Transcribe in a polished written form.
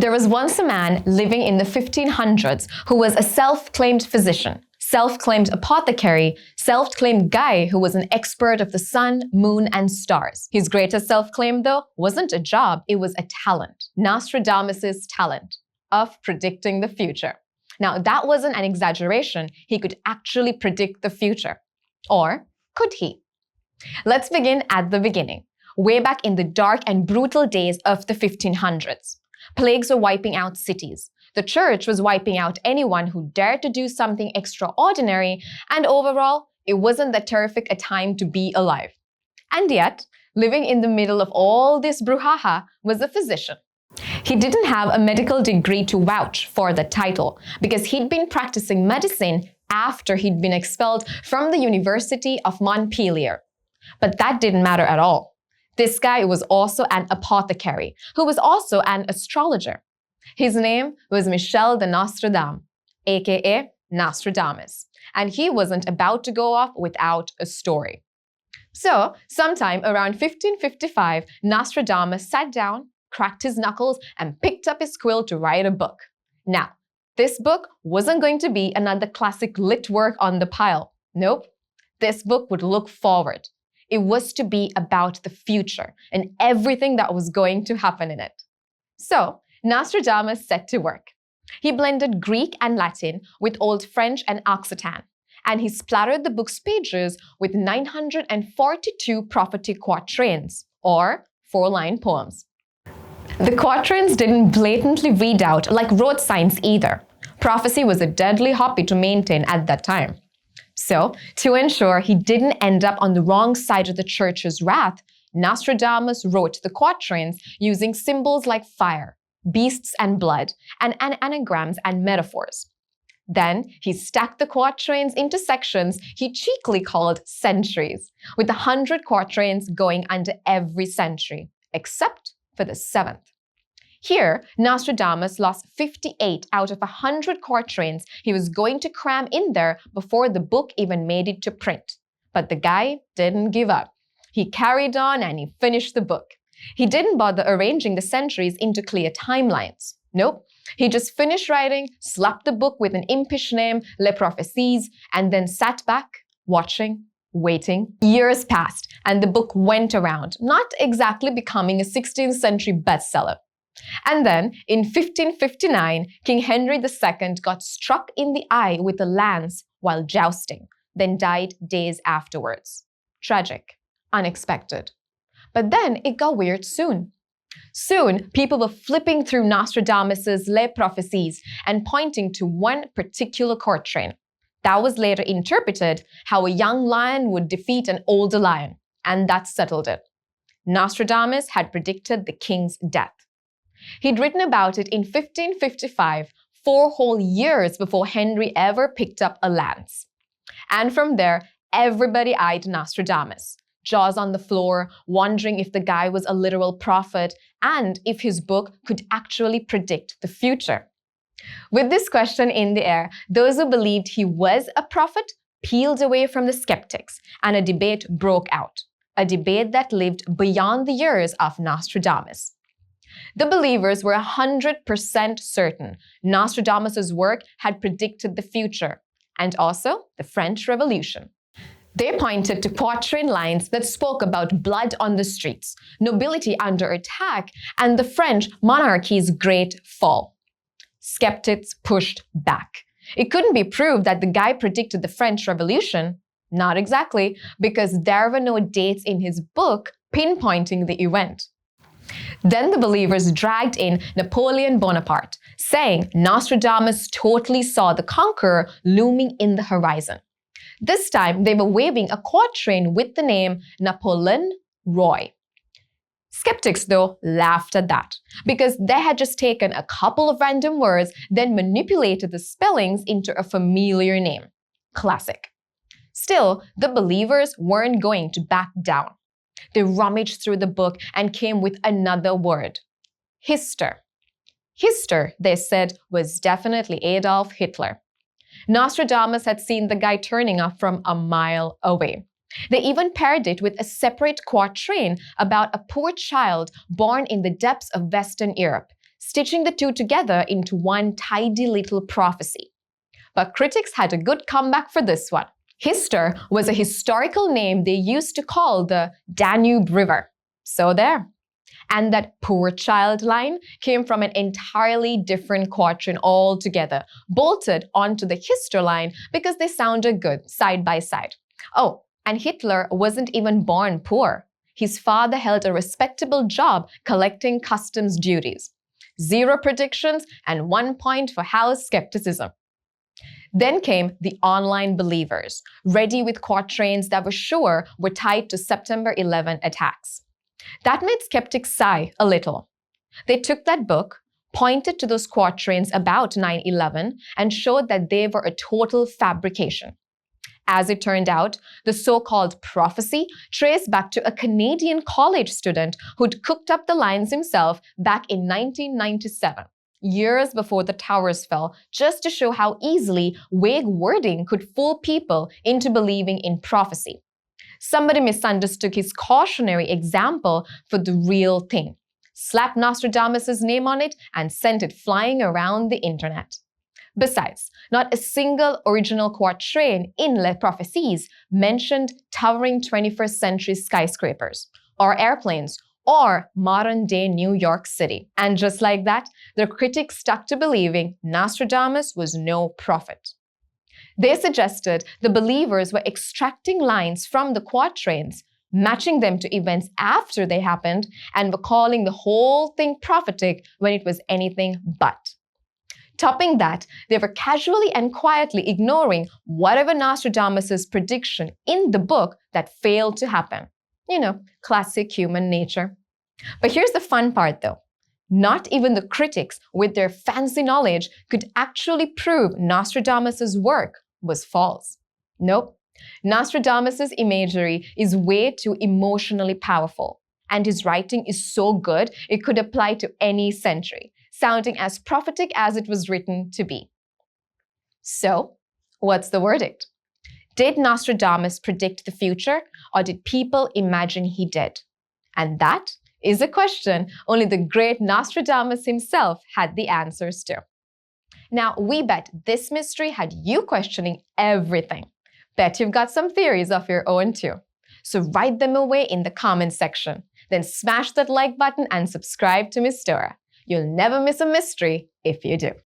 There was once a man living in the 1500s who was a self-claimed physician, self-claimed apothecary, self-claimed guy who was an expert of the sun, moon, and stars. His greatest self-claim, though, wasn't a job, it was a talent. Nostradamus' talent of predicting the future. Now, that wasn't an exaggeration. He could actually predict the future. Or could he? Let's begin at the beginning, way back in the dark and brutal days of the 1500s. Plagues were wiping out cities. The church was wiping out anyone who dared to do something extraordinary, and overall, it wasn't that terrific a time to be alive. And yet, living in the middle of all this brouhaha was a physician. He didn't have a medical degree to vouch for the title because he'd been practicing medicine after he'd been expelled from the University of Montpellier. But that didn't matter at all. This guy was also an apothecary, who was also an astrologer. His name was Michel De Nostradame, aka Nostradamus, and he wasn't about to go off without a story. So, sometime around 1555, Nostradamus sat down, cracked his knuckles, and picked up his quill to write a book. Now, this book wasn't going to be another classic lit work on the pile. Nope. This book would look forward. It was to be about the future and everything that was going to happen in it. So, Nostradamus set to work. He blended Greek and Latin with Old French and Occitan, and he splattered the book's pages with 942 prophetic quatrains, or 4-line poems. The quatrains didn't blatantly read out like road signs either. Prophecy was a deadly hobby to maintain at that time. So, to ensure he didn't end up on the wrong side of the church's wrath, Nostradamus wrote the quatrains using symbols like fire, beasts and blood, and anagrams and metaphors. Then, he stacked the quatrains into sections he cheekily called centuries, with 100 quatrains going under every century, except for the 7th. Here, Nostradamus lost 58 out of 100 quatrains he was going to cram in there before the book even made it to print. But the guy didn't give up. He carried on and he finished the book. He didn't bother arranging the centuries into clear timelines. Nope. He just finished writing, slapped the book with an impish name, Prophéties, and then sat back, watching, waiting. Years passed, and the book went around, not exactly becoming a 16th century bestseller. And then, in 1559, King Henry II got struck in the eye with a lance while jousting, then died days afterwards. Tragic, unexpected. But then it got weird soon. Soon, people were flipping through Nostradamus's Prophéties and pointing to one particular quatrain. That was later interpreted how a young lion would defeat an older lion, and that settled it. Nostradamus had predicted the king's death. He'd written about it in 1555, 4 whole years before Henry ever picked up a lance. And from there, everybody eyed Nostradamus, jaws on the floor, wondering if the guy was a literal prophet and if his book could actually predict the future. With this question in the air, those who believed he was a prophet peeled away from the skeptics, and a debate broke out, a debate that lived beyond the years of Nostradamus. The believers were 100% certain Nostradamus' work had predicted the future, and also the French Revolution. They pointed to quatrain lines that spoke about blood on the streets, nobility under attack, and the French monarchy's great fall. Skeptics pushed back. It couldn't be proved that the guy predicted the French Revolution. Not exactly, because there were no dates in his book pinpointing the event. Then the believers dragged in Napoleon Bonaparte, saying Nostradamus totally saw the conqueror looming in the horizon. This time, they were waving a quatrain with the name Napoleon Roy. Skeptics, though, laughed at that, because they had just taken a couple of random words, then manipulated the spellings into a familiar name. Classic. Still, the believers weren't going to back down. They rummaged through the book and came with another word. Hister. Hister, they said, was definitely Adolf Hitler. Nostradamus had seen the guy turning up from a mile away. They even paired it with a separate quatrain about a poor child born in the depths of Western Europe, stitching the two together into one tidy little prophecy. But critics had a good comeback for this one. Hister was a historical name they used to call the Danube River. So there. And that poor child line came from an entirely different quatrain altogether, bolted onto the Hister line because they sounded good side by side. Oh, and Hitler wasn't even born poor. His father held a respectable job collecting customs duties. 0 predictions and 1 point for house skepticism. Then came the online believers, ready with quatrains that were sure were tied to September 11 attacks. That made skeptics sigh a little. They took that book, pointed to those quatrains about 9/11, and showed that they were a total fabrication. As it turned out, the so-called prophecy traced back to a Canadian college student who'd cooked up the lines himself back in 1997, years before the towers fell, just to show how easily vague wording could fool people into believing in prophecy. Somebody misunderstood his cautionary example for the real thing, slapped Nostradamus' name on it, and sent it flying around the internet. Besides, not a single original quatrain in Les Prophéties mentioned towering 21st century skyscrapers, or airplanes, or modern-day New York City. And just like that, the critics stuck to believing Nostradamus was no prophet. They suggested the believers were extracting lines from the quatrains, matching them to events after they happened, and were calling the whole thing prophetic when it was anything but. Topping that, they were casually and quietly ignoring whatever Nostradamus' prediction in the book that failed to happen. You know, classic human nature. But here's the fun part though. Not even the critics, with their fancy knowledge, could actually prove Nostradamus' work was false. Nope. Nostradamus' imagery is way too emotionally powerful, and his writing is so good it could apply to any century, sounding as prophetic as it was written to be. So, what's the verdict? Did Nostradamus predict the future, or did people imagine he did? And that is a question only the great Nostradamus himself had the answers to. Now, we bet this mystery had you questioning everything. Bet you've got some theories of your own too. So write them away in the comments section. Then smash that like button and subscribe to Myztora. You'll never miss a mystery if you do.